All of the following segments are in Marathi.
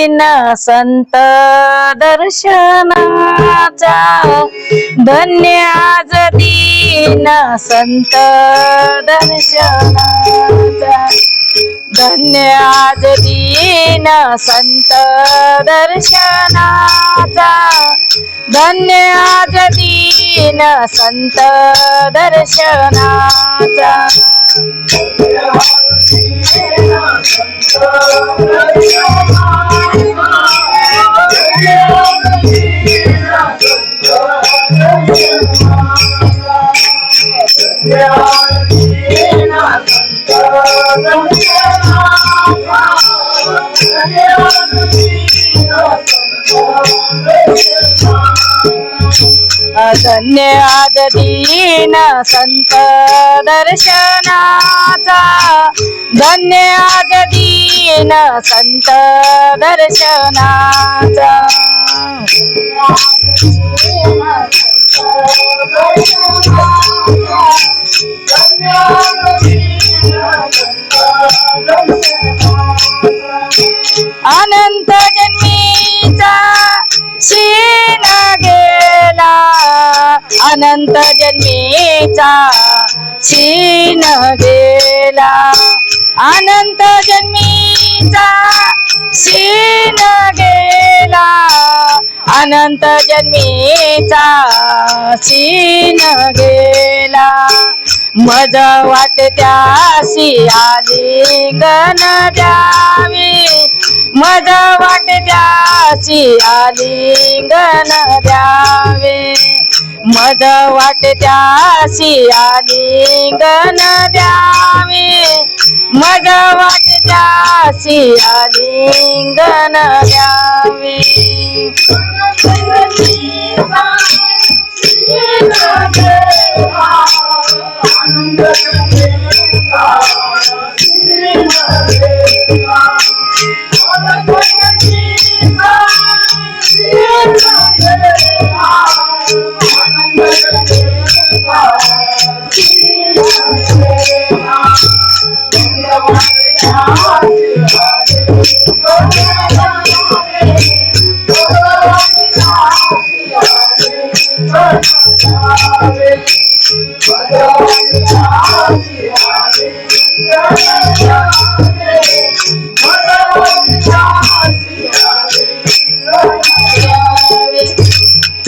दीन संत दर्शनाचा धन्य आज दीन संत दर्शनाचा धन्य आज दीन संत दर्शनाचा धन्य आज दीन संत दर्शनाचा धन्य आज दीन संत दर्शनाचा धन्य आज दीन संत दर्शनाचा अनंत जन्मीचा शीन गेला अनंत जन्मीचा शीन गेला अनंत जन्मीचा शीन गेला अनंत जन्मीचा शीन गेला मज वाटत्यासी आलिंगन द्यावे मज वाटत्यासी आलिंगन द्यावे मज वाटत्यासी आलिंगन द्यावे मज वाटत्यासी आलिंगन द्यावे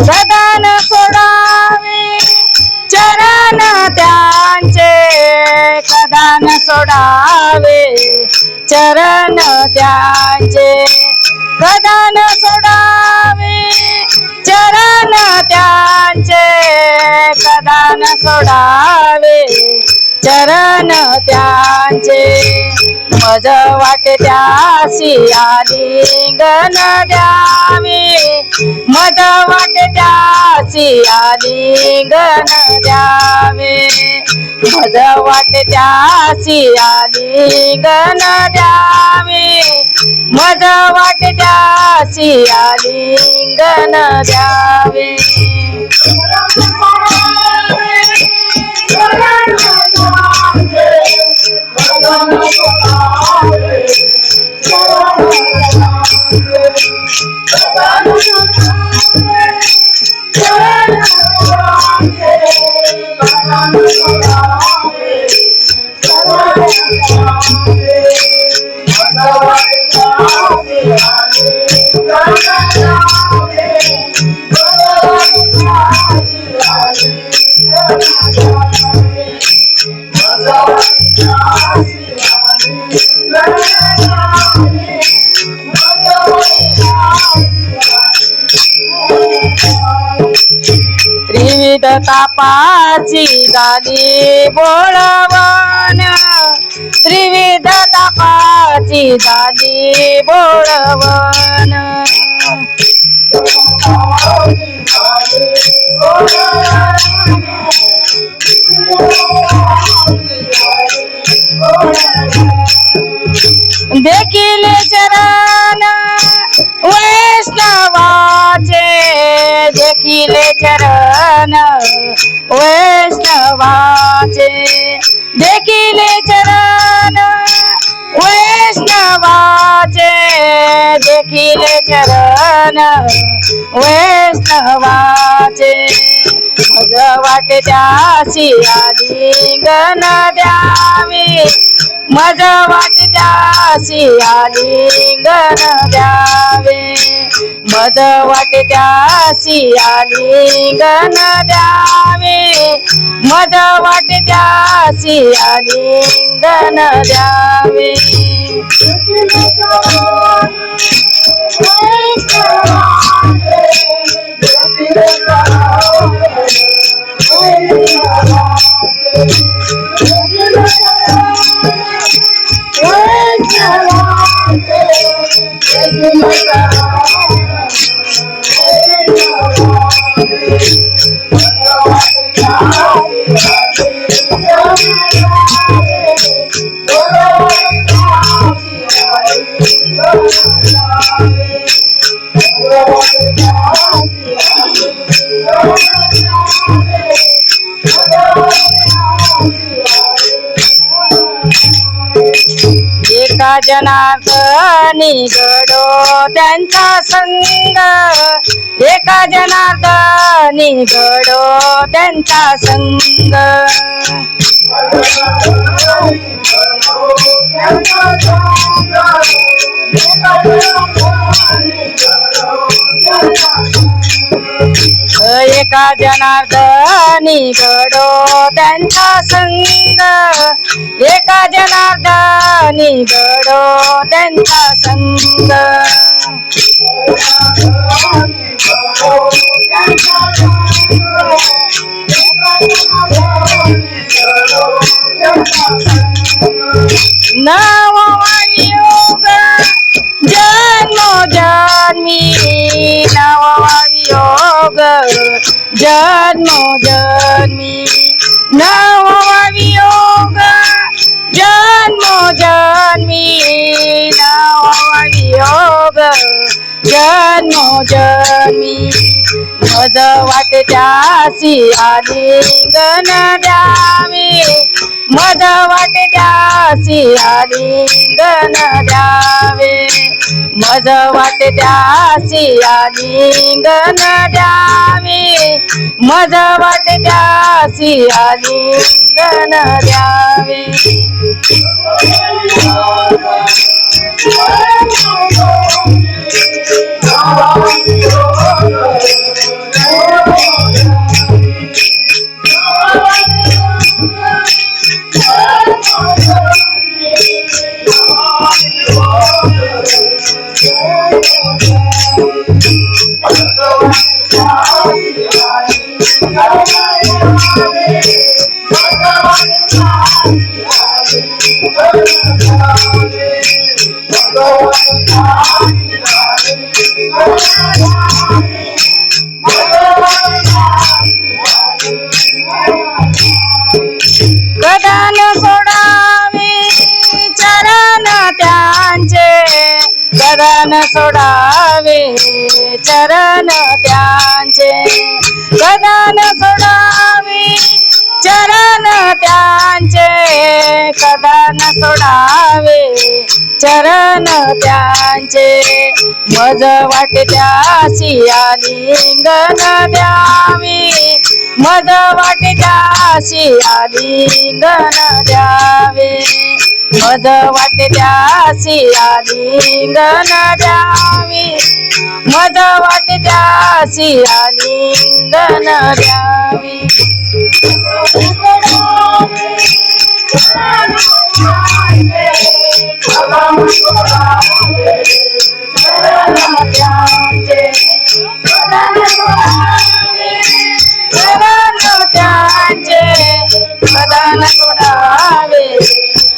सदान सोडावे चरण त्यांचे कदान सोडावे चरण त्यांचे कदान सोडावे चरण त्यांचे कदान सोडावे चरण त्यांचे मज वाटत्यासी आलिंगन द्यावे मज वाटत्यासी आलिंगन द्यावे मज वाटत्यासी आलिंगन द्यावे मज वाटत्यासी आलिंगन द्यावे त्रिविध तापाची झाली बोळवण त्रिविध तापाची झाली बोळवण देखिले चरण वैष्णवाचे देखिले चरण वैष्णवाचे देखिले चरण वैष्णवाचे देखील चरण वैष्णवाचे मज वाटे त्यासी आलिंगन द्यावे मज वाटे त्यासी आलिंगन द्यावे मज वाटे त्यासी आलिंगन द्यावे मज वाटे त्यासी आलिंगन द्यावे एका जनार्दनी घडो त्यांचा संग एका जनार्दनी घडो त्यांचा संग एका जनार्दनी घडो त्यांचा संग एका जनार्दनी घडो त्यांचा संग नववियोग जन्मोजन्मी नववियोग जन्मोजन्मी नववियोग जन्मोजन्मी नववियोग जन्मोजन्मी मज वाटे त्यासी आलिंगन द्यावे मज वाटे त्यासी आलिंगन द्यावे मज वाटे त्यासी आलिंगन द्यावे मज वाटे त्यासी आलिंगन द्यावे कदान सोडावे चरण त्यांचे कदान सोडावे चरण त्यांचे कदान सोडावे चरण त्यांचे कदान सोडावे चरण त्यांचे मज वाटे त्यासी आलिंगन द्यावे मज वाटे त्यासी आलिंगन द्यावे मज वाटे त्यासी आलिंगन द्यावे मज वाटे त्यासी आलिंगन द्यावे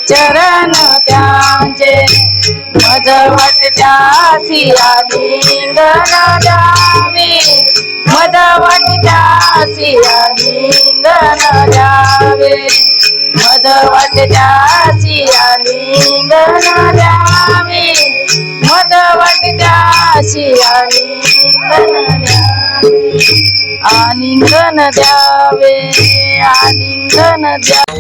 चरण त्यांचे मज वाटे त्यासी आलिंगन द्यावे मज वाटे त्यासी आलिंगन द्यावे मज वाटे त्यासी आलिंगन द्यावे मज वाटे त्यासी आलिंगन द्यावे आलिंगन द्यावे आलिंगन द्यावे